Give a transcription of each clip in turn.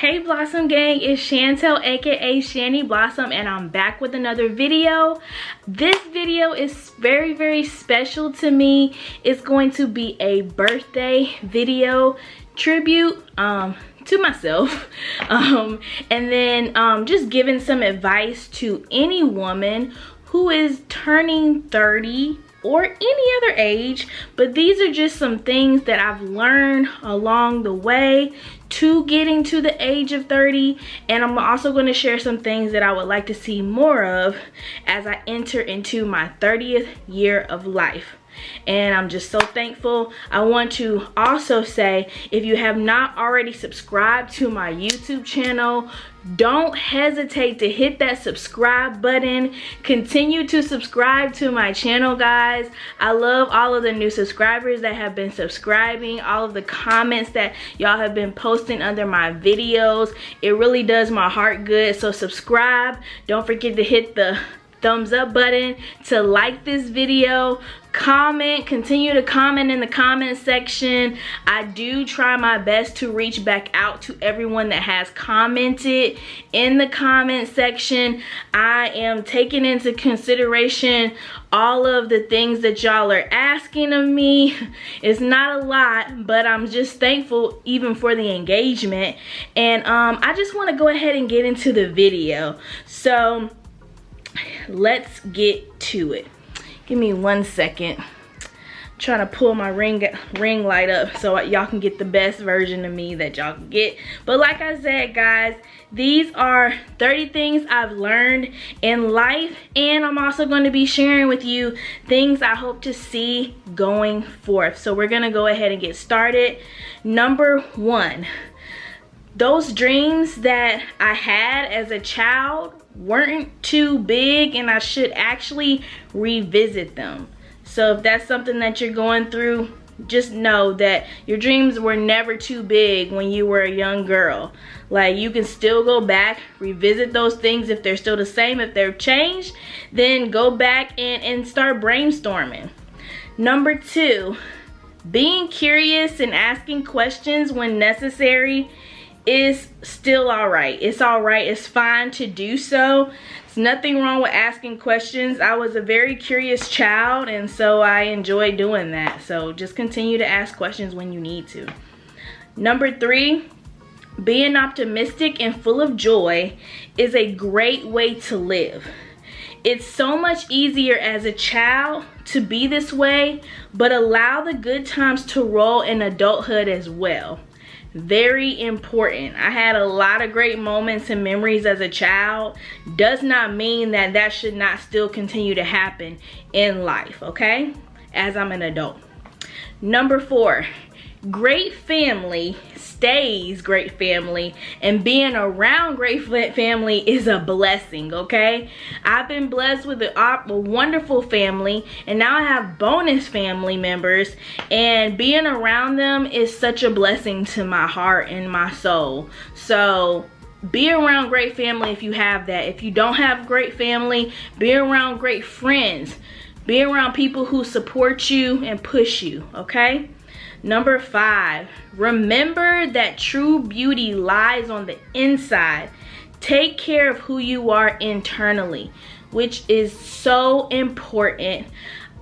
Hey Blossom Gang, it's Chantel aka Shani Blossom, and I'm back with another video. This video is very special to me. It's going to be a birthday video tribute to myself, and then just giving some advice to any woman who is turning 30 or any other age. But these are just some things that I've learned along the way to getting to the age of 30, and I'm also going to share some things that I would like to see more of as I enter into my 30th year of life. And I'm just so thankful. I want to also say, if you have not already subscribed to my YouTube channel, don't hesitate to hit that subscribe button. Continue to subscribe to my channel, guys. I love all of the new subscribers that have been subscribing, all of the comments that y'all have been posting under my videos. It really does my heart good. So subscribe. Don't forget to hit the thumbs up button, to like this video, comment, continue to comment in the comment section. I do try my best to reach back out to everyone that has commented in the comment section. I am taking into consideration all of the things that y'all are asking of me. It's not a lot, but I'm just thankful even for the engagement. And I just want to go ahead and get into the video. So let's get to it. Give me 1 second. I'm trying to pull my ring light up so y'all can get the best version of me that y'all can get. But like I said, guys, these are 30 things I've learned in life, and I'm also going to be sharing with you things I hope to see going forth. So we're going to go ahead and get started. Number 1, those dreams that I had as a child weren't too big, and I should actually revisit them. So if that's something that you're going through, just know that your dreams were never too big when you were a young girl. Like, you can still go back, revisit those things. If they're still the same, if they've changed, then go back and start brainstorming. Number 2, being curious and asking questions when necessary is still alright. It's alright. It's fine to do so. There's nothing wrong with asking questions. I was a very curious child, and so I enjoy doing that. So just continue to ask questions when you need to. Number 3, being optimistic and full of joy is a great way to live. It's so much easier as a child to be this way, but allow the good times to roll in adulthood as well. Very important. I had a lot of great moments and memories as a child. Does not mean that that should not still continue to happen in life, okay, as I'm an adult. Number 4, great family stays great family, and being around great family is a blessing, okay? I've been blessed with a wonderful family, and now I have bonus family members, and being around them is such a blessing to my heart and my soul. So be around great family if you have that. If you don't have great family, be around great friends. Be around people who support you and push you, okay? Number 5, remember that true beauty lies on the inside. Take care of who you are internally, which is so important.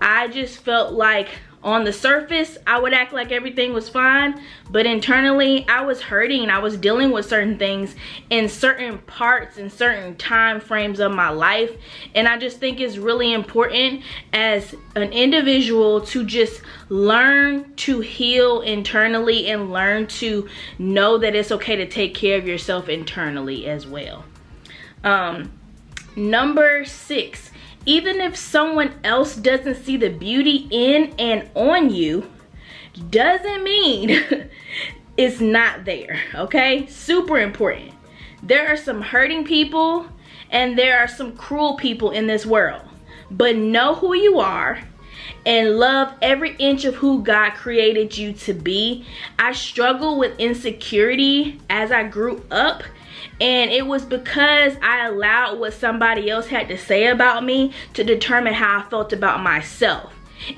I just felt like on the surface, I would act like everything was fine, but internally, I was hurting. I was dealing with certain things in certain parts and certain time frames of my life. And I just think it's really important as an individual to just learn to heal internally and learn to know that it's okay to take care of yourself internally as well. Number 6, even if someone else doesn't see the beauty in and on you, doesn't mean it's not there, okay? Super important. There are some hurting people and there are some cruel people in this world, but know who you are and love every inch of who God created you to be. I struggled with insecurity as I grew up, and it was because I allowed what somebody else had to say about me to determine how I felt about myself.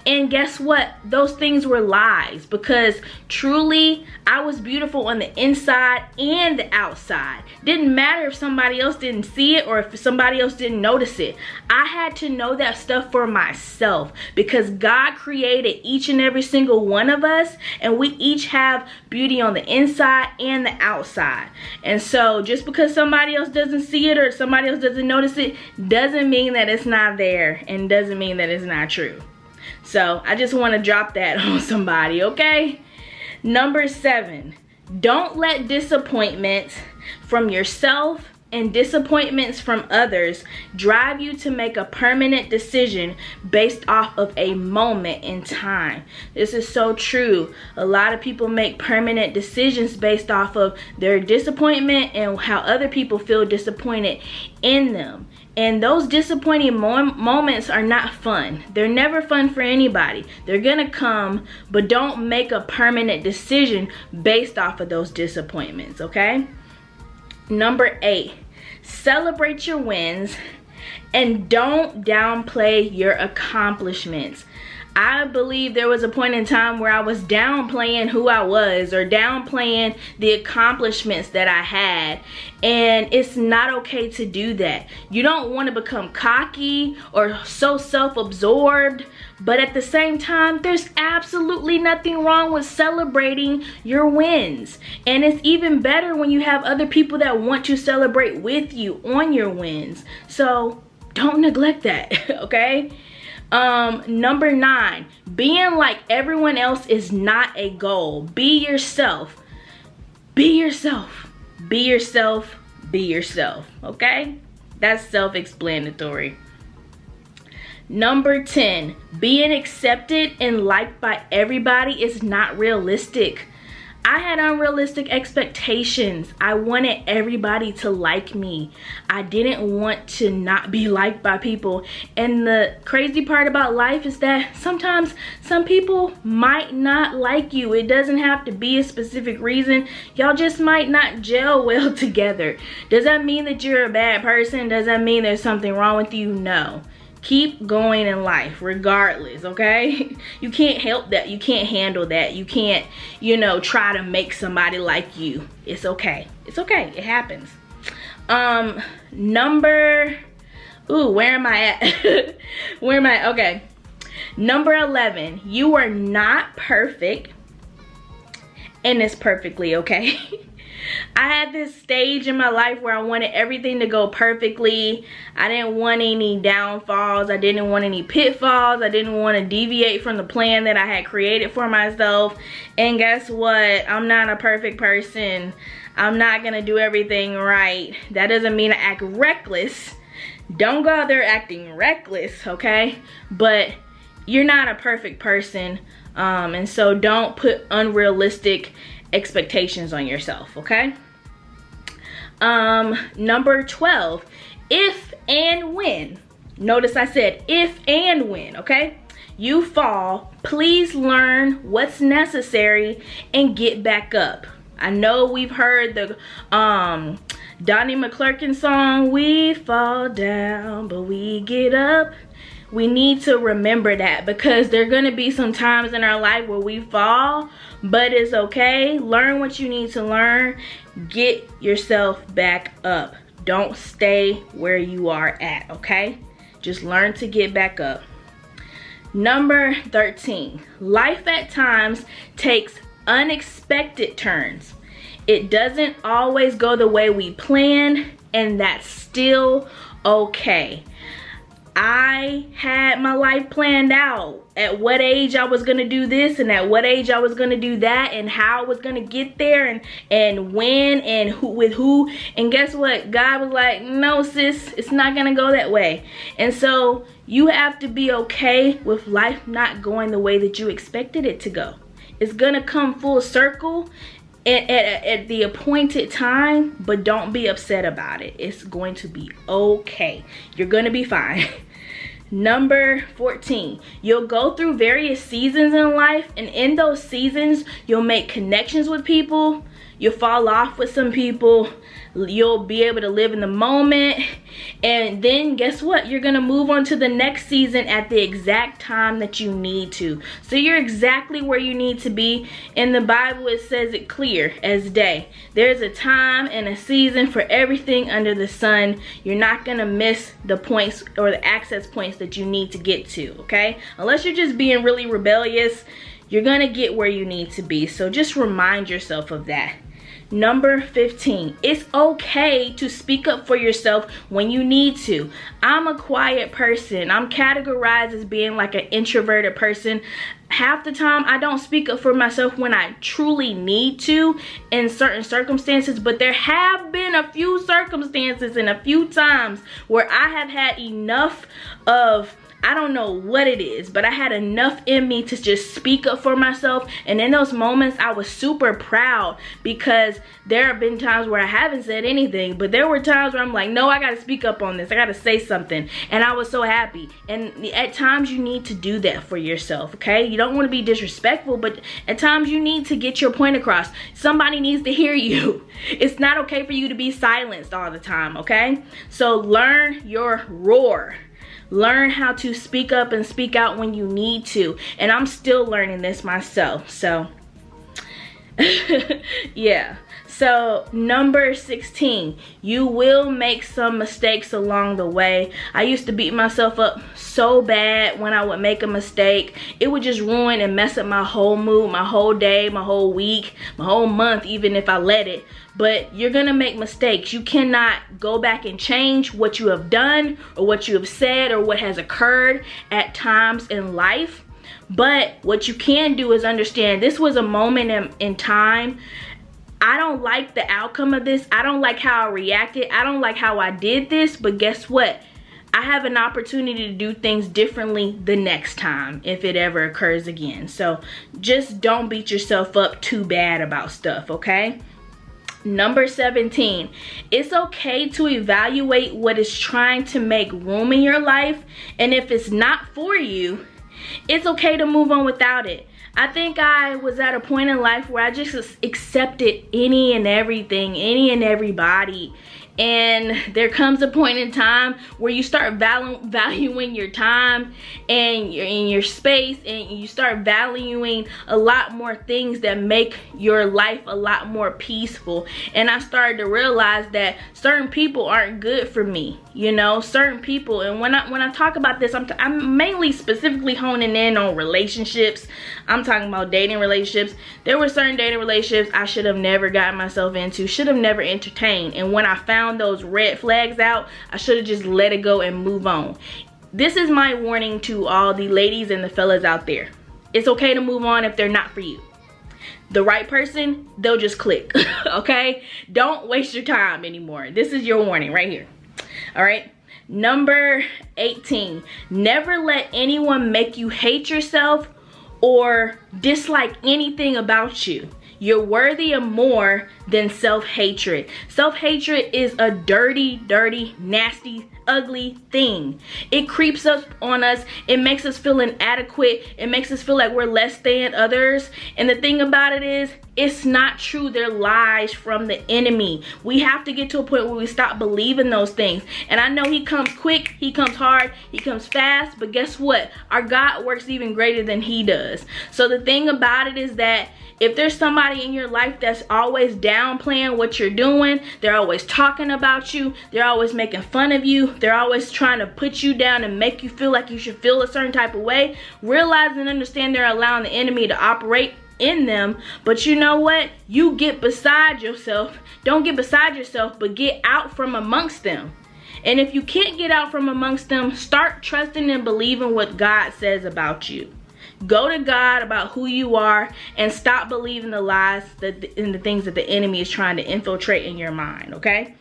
And guess what? Those things were lies, because truly I was beautiful on the inside and the outside. Didn't matter if somebody else didn't see it or if somebody else didn't notice it. I had to know that stuff for myself, because God created each and every single one of us, and we each have beauty on the inside and the outside. And so just because somebody else doesn't see it or somebody else doesn't notice it doesn't mean that it's not there, and doesn't mean that it's not true. So I just want to drop that on somebody, okay? Number 7, don't let disappointments from yourself and disappointments from others drive you to make a permanent decision based off of a moment in time. This is so true. A lot of people make permanent decisions based off of their disappointment and how other people feel disappointed in them. And those disappointing moments are not fun. They're never fun for anybody. They're gonna come, but don't make a permanent decision based off of those disappointments, okay? Number 8, celebrate your wins and don't downplay your accomplishments. I believe there was a point in time where I was downplaying who I was or downplaying the accomplishments that I had, and it's not okay to do that. You don't want to become cocky or so self-absorbed, but at the same time, there's absolutely nothing wrong with celebrating your wins. And it's even better when you have other people that want to celebrate with you on your wins. So don't neglect that, okay? Number 9, being like everyone else is not a goal. Be yourself. Be yourself. Be yourself. Be yourself. Okay? That's self-explanatory. Number 10, being accepted and liked by everybody is not realistic. I had unrealistic expectations. I wanted everybody to like me. I didn't want to not be liked by people. And the crazy part about life is that sometimes some people might not like you. It doesn't have to be a specific reason. Y'all just might not gel well together. Does that mean that you're a bad person? Does that mean there's something wrong with you? No. Keep going in life regardless, okay? You can't help that. You can't handle that. You can't, try to make somebody like you. It's okay. It's okay. It happens. Where am I at? Where am I? Okay. Number 11, you are not perfect, and it's perfectly okay. I had this stage in my life where I wanted everything to go perfectly. I didn't want any downfalls. I didn't want any pitfalls. I didn't want to deviate from the plan that I had created for myself. And guess what? I'm not a perfect person. I'm not going to do everything right. That doesn't mean I act reckless. Don't go out there acting reckless, okay? But you're not a perfect person. And so don't put unrealistic expectations on yourself, okay? Number 12, if and when. Notice I said if and when, okay? You fall, please learn what's necessary and get back up. I know we've heard the Donnie McClurkin song, we fall down, but we get up. We need to remember that, because there are going to be some times in our life where we fall, but it's okay. Learn what you need to learn. Get yourself back up. Don't stay where you are at, okay? Just learn to get back up. Number 13, life at times takes unexpected turns. It doesn't always go the way we planned, and that's still okay. I had my life planned out. At what age I was gonna do this, and at what age I was gonna do that, and how I was gonna get there, and when, and who, with who. And guess what? God was like, no sis, it's not gonna go that way. And so you have to be okay with life not going the way that you expected it to go. It's gonna come full circle at the appointed time, but don't be upset about it. It's going to be okay. You're gonna be fine. Number 14, you'll go through various seasons in life, and in those seasons, you'll make connections with people. you'll fall off with some people, you'll be able to live in the moment, and then guess what? You're gonna move on to the next season at the exact time that you need to. So you're exactly where you need to be. In the Bible, it says it clear as day. There's a time and a season for everything under the sun. You're not gonna miss the points or the access points that you need to get to, okay? Unless you're just being really rebellious, you're gonna get where you need to be. So just remind yourself of that. Number 15, it's okay to speak up for yourself when you need to. I'm a quiet person. I'm categorized as being like an introverted person. Half the time I don't speak up for myself when I truly need to in certain circumstances, but there have been a few circumstances and a few times where I have had enough of, I don't know what it is, but I had enough in me to just speak up for myself. And in those moments, I was super proud, because there have been times where I haven't said anything, but there were times where I'm like, no, I gotta speak up on this. I gotta say something. And I was so happy. And at times you need to do that for yourself, okay? You don't wanna be disrespectful, but at times you need to get your point across. Somebody needs to hear you. It's not okay for you to be silenced all the time, okay? So learn your roar. Learn how to speak up and speak out when you need to. And I'm still learning this myself. So, yeah. So, number 16, you will make some mistakes along the way. I used to beat myself up so bad when I would make a mistake. It would just ruin and mess up my whole mood, my whole day, my whole week, my whole month, even if I let it. But you're gonna make mistakes. You cannot go back and change what you have done or what you have said or what has occurred at times in life. But what you can do is understand this was a moment in time. I don't like the outcome of this. I don't like how I reacted. I don't like how I did this. But guess what? I have an opportunity to do things differently the next time if it ever occurs again. So just don't beat yourself up too bad about stuff, okay? Number 17, it's okay to evaluate what is trying to make room in your life. And if it's not for you, it's okay to move on without it. I think I was at a point in life where I just accepted any and everything, any and everybody. And there comes a point in time where you start valuing your time and your space, and you start valuing a lot more things that make your life a lot more peaceful. And I started to realize that certain people aren't good for me, you know, certain people. And when I talk about this, I'm mainly specifically honing in on relationships. I'm talking about dating relationships. There were certain dating relationships I should have never gotten myself into, should have never entertained. And when I found those red flags out, I should have just let it go and move on. This is my warning to all the ladies and the fellas out there. It's okay to move on if they're not for you. The right person, they'll just click, okay? Don't waste your time anymore. This is your warning right here, all right? Number 18, never let anyone make you hate yourself or dislike anything about you. You're worthy of more than self-hatred. Self-hatred is a dirty, dirty, nasty, ugly thing. It creeps up on us. It makes us feel inadequate. It makes us feel like we're less than others. And the thing about it is, it's not true. They're lies from the enemy. We have to get to a point where we stop believing those things. And I know he comes quick, he comes hard, he comes fast, but guess what? Our God works even greater than he does. So the thing about it is that if there's somebody in your life that's always downplaying what you're doing, they're always talking about you, they're always making fun of you, they're always trying to put you down and make you feel like you should feel a certain type of way, realize and understand they're allowing the enemy to operate in them. But you know what? You get beside yourself. Don't get beside yourself, but get out from amongst them. And if you can't get out from amongst them, start trusting and believing what God says about you. Go to God about who you are and stop believing the lies and the things that the enemy is trying to infiltrate in your mind, okay?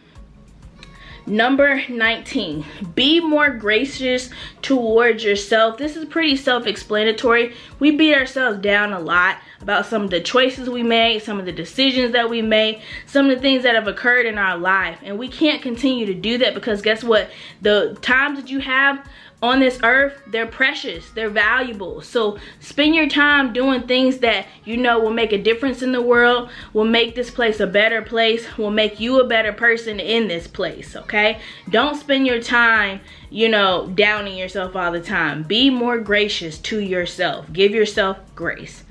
Number 19, be more gracious towards yourself. This is pretty self-explanatory. We beat ourselves down a lot about some of the choices we made, some of the decisions that we made, some of the things that have occurred in our life. And we can't continue to do that, because guess what? The times that you have on this earth, they're precious, they're valuable. So spend your time doing things that you know will make a difference in the world, will make this place a better place, will make you a better person in this place, okay? Don't spend your time, you know, downing yourself all the time. Be more gracious to yourself. Give yourself grace.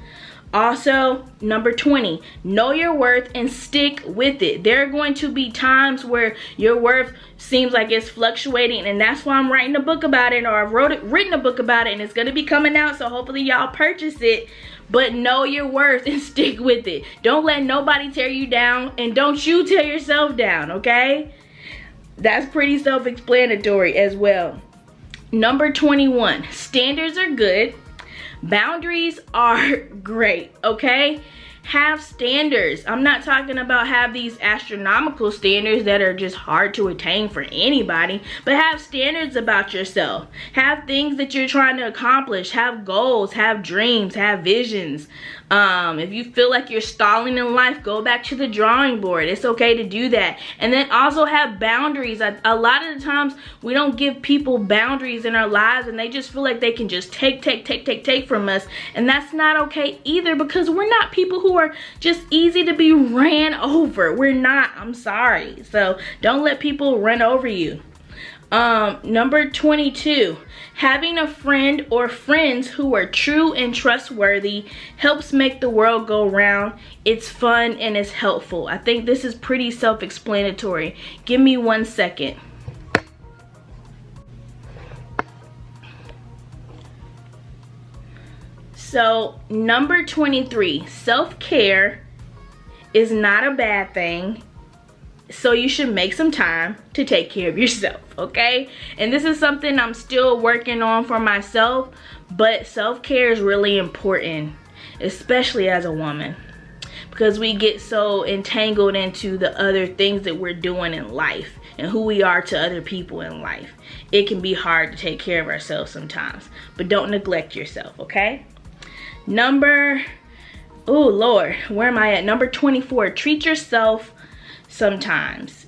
Also, number 20, know your worth and stick with it. There are going to be times where your worth seems like it's fluctuating, and that's why I'm writing a book about it, or I've written a book about it, and it's going to be coming out, so hopefully y'all purchase it. But know your worth and stick with it. Don't let nobody tear you down, and don't you tear yourself down, okay? That's pretty self-explanatory as well. Number 21, standards are good. Boundaries are great, okay? Have standards. I'm not talking about have these astronomical standards that are just hard to attain for anybody, but have standards about yourself. Have things that you're trying to accomplish. Have goals, have dreams, have visions. If you feel like you're stalling in life, go back to the drawing board. It's okay to do that. And then also have boundaries. A lot of the times we don't give people boundaries in our lives, and they just feel like they can just take from us. And that's not okay either, because we're not people who are just easy to be ran over. We're not. I'm sorry. So don't let people run over you. Number 22, having a friend or friends who are true and trustworthy helps make the world go round. It's fun and it's helpful. I think this is pretty self-explanatory. Give me 1 second. So, number 23, self-care is not a bad thing. So you should make some time to take care of yourself, okay? And this is something I'm still working on for myself, but self-care is really important, especially as a woman, because we get so entangled into the other things that we're doing in life and who we are to other people in life. It can be hard to take care of ourselves sometimes, but don't neglect yourself, okay? Number 24, treat yourself sometimes.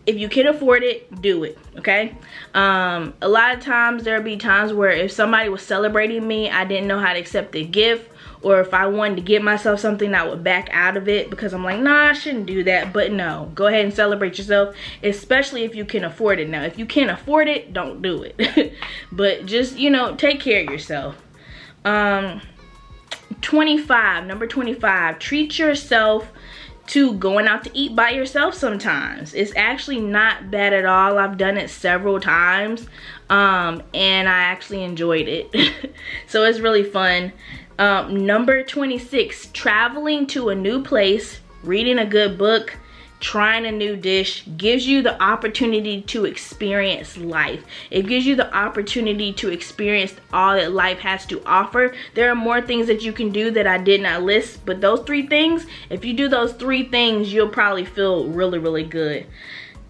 If you can afford it, do it, okay? A lot of times there'll be times where if somebody was celebrating me, I didn't know how to accept the gift, or if I wanted to get myself something, I would back out of it because I'm like, nah, I shouldn't do that. But no, go ahead and celebrate yourself, especially if you can afford it. Now, if you can't afford it, don't do it. But just, you know, take care of yourself. Number 25, treat yourself to going out to eat by yourself sometimes. It's actually not bad at all. I've done it several times, and I actually enjoyed it. So it's really fun. Number 26, traveling to a new place, reading a good book, trying a new dish gives you the opportunity to experience life. It gives you the opportunity to experience all that life has to offer. There are more things that you can do that I did not list, but those 3 things, if you do those 3 things, you'll probably feel really, really good.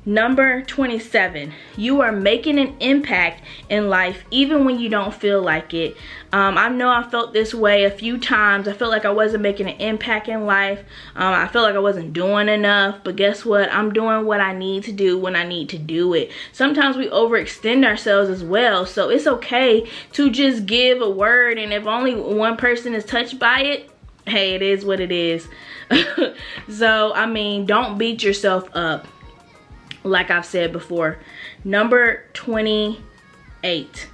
Number 27, you are making an impact in life even when you don't feel like it. I know I felt this way a few times. I felt like I wasn't making an impact in life. I felt like I wasn't doing enough, but guess what? I'm doing what I need to do when I need to do it. Sometimes we overextend ourselves as well, so it's okay to just give a word, and if only one person is touched by it, hey, it is what it is. So, I mean, don't beat yourself up. Like I've said before. Number 28.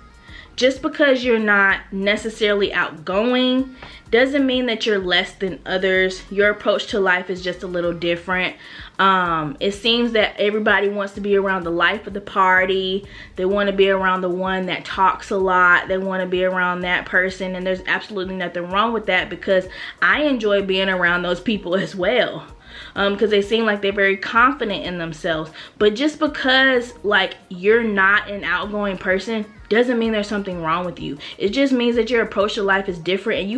Just because you're not necessarily outgoing doesn't mean that you're less than others. Your approach to life is just a little different. It seems that everybody wants to be around the life of the party. They want to be around the one that talks a lot. They want to be around that person, and there's absolutely nothing wrong with that, because I enjoy being around those people as well. Because they seem like they're very confident in themselves. But just because like you're not an outgoing person doesn't mean there's something wrong with you. It just means that your approach to life is different, and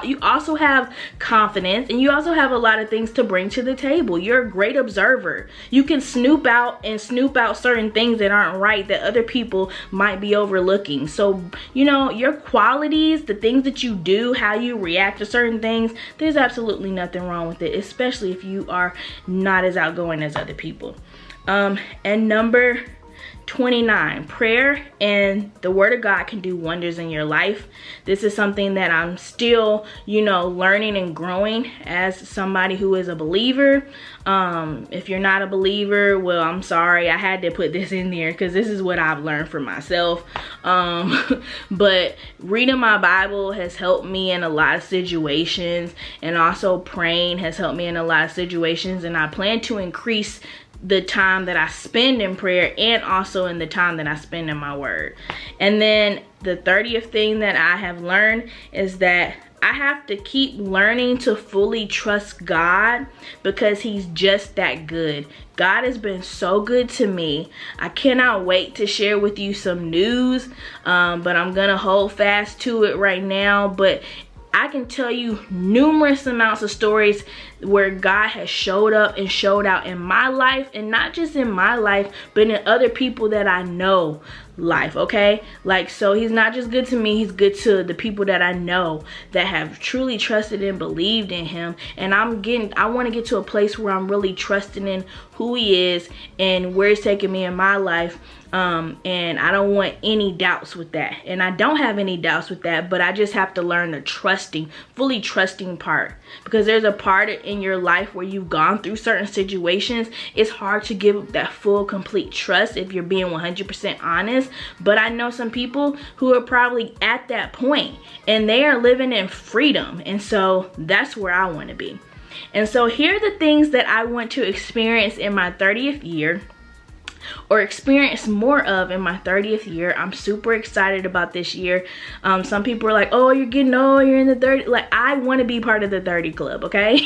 you also have confidence, and you also have a lot of things to bring to the table. You're a great observer. You can snoop out certain things that aren't right that other people might be overlooking. So, you know, your qualities, the things that you do, how you react to certain things, there's absolutely nothing wrong with it, especially if you are not as outgoing as other people. And number 29, prayer and the word of God can do wonders in your life. This is something that I'm still, you know, learning and growing as somebody who is a believer. If you're not a believer, well, I'm sorry, I had to put this in there because this is what I've learned for myself. But reading my Bible has helped me in a lot of situations, and also praying has helped me in a lot of situations, and I plan to increase the time that I spend in prayer and also in the time that I spend in my word. And then the 30th thing that I have learned is that I have to keep learning to fully trust God, because he's just that good. God has been so good to me. I cannot wait to share with you some news, but I'm gonna hold fast to it right now. But I can tell you numerous amounts of stories where God has showed up and showed out in my life, and not just in my life, but in other people that I know life, okay? Like, so he's not just good to me, he's good to the people that I know that have truly trusted and believed in him. And I want to get to a place where I'm really trusting in who he is and where he's taking me in my life. And I don't want any doubts with that, and I don't have any doubts with that, but I just have to learn the fully trusting part, because there's a part in your life where you've gone through certain situations. It's hard to give that full, complete trust if you're being 100% honest. But I know some people who are probably at that point, and they are living in freedom, and so that's where I want to be. And so here are the things that I want to experience in my 30th year, or experience more of in my 30th year. I'm super excited about this year. Some people are like, oh, you're getting old, you're in the 30. Like, I want to be part of the 30 club, okay?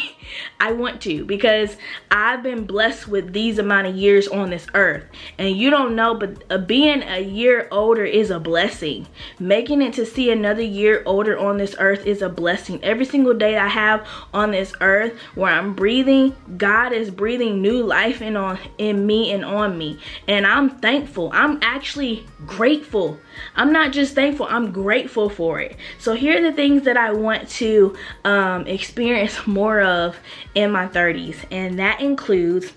I want to, because I've been blessed with these amount of years on this earth. And you don't know, but being a year older is a blessing. Making it to see another year older on this earth is a blessing. Every single day I have on this earth where I'm breathing, God is breathing new life in me and on me. And I'm thankful. I'm actually grateful. I'm not just thankful, I'm grateful for it. So here are the things that I want to experience more of in my 30s. And that includes,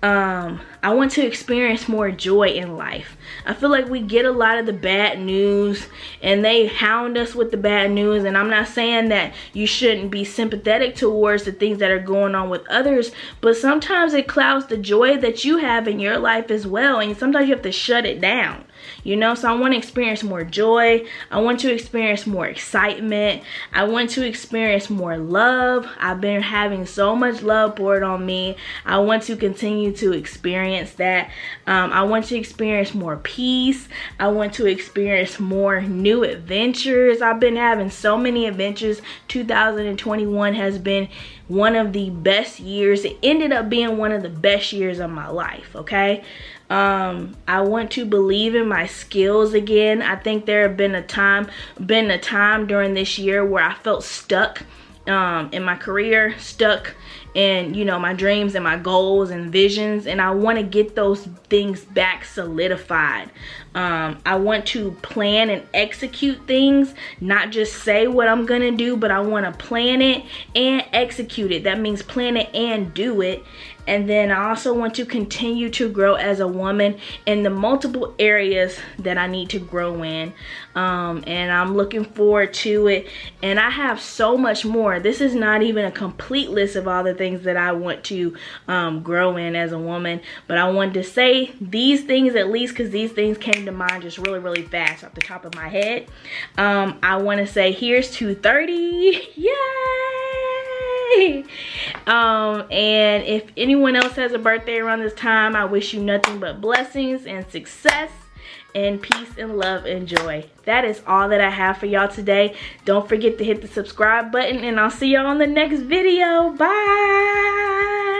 I want to experience more joy in life. I feel like we get a lot of the bad news, and they hound us with the bad news. And I'm not saying that you shouldn't be sympathetic towards the things that are going on with others, but sometimes it clouds the joy that you have in your life as well. And sometimes you have to shut it down. You know, so I want to experience more joy. I want to experience more excitement. I want to experience more love. I've been having so much love poured on me. I want to continue to experience that. I want to experience more peace. I want to experience more new adventures. I've been having so many adventures. 2021 has been one of the best years. It ended up being one of the best years of my life, okay? I want to believe in my skills again. I think there have been a time during this year where I felt stuck in my career, stuck in, you know, my dreams and my goals and visions, and I want to get those things back solidified. I want to plan and execute things, not just say what I'm gonna do, but I want to plan it and execute it. That means plan it and do it. And then I also want to continue to grow as a woman in the multiple areas that I need to grow in. And I'm looking forward to it. And I have so much more. This is not even a complete list of all the things that I want to grow in as a woman. But I wanted to say these things at least, because these things came to mind just really, really fast off the top of my head. I want to say here's to 30. Yay! And if anyone else has a birthday around this time, I wish you nothing but blessings and success and peace and love and joy. That is all that I have for y'all today. Don't forget to hit the subscribe button, and I'll see y'all on the next video. Bye!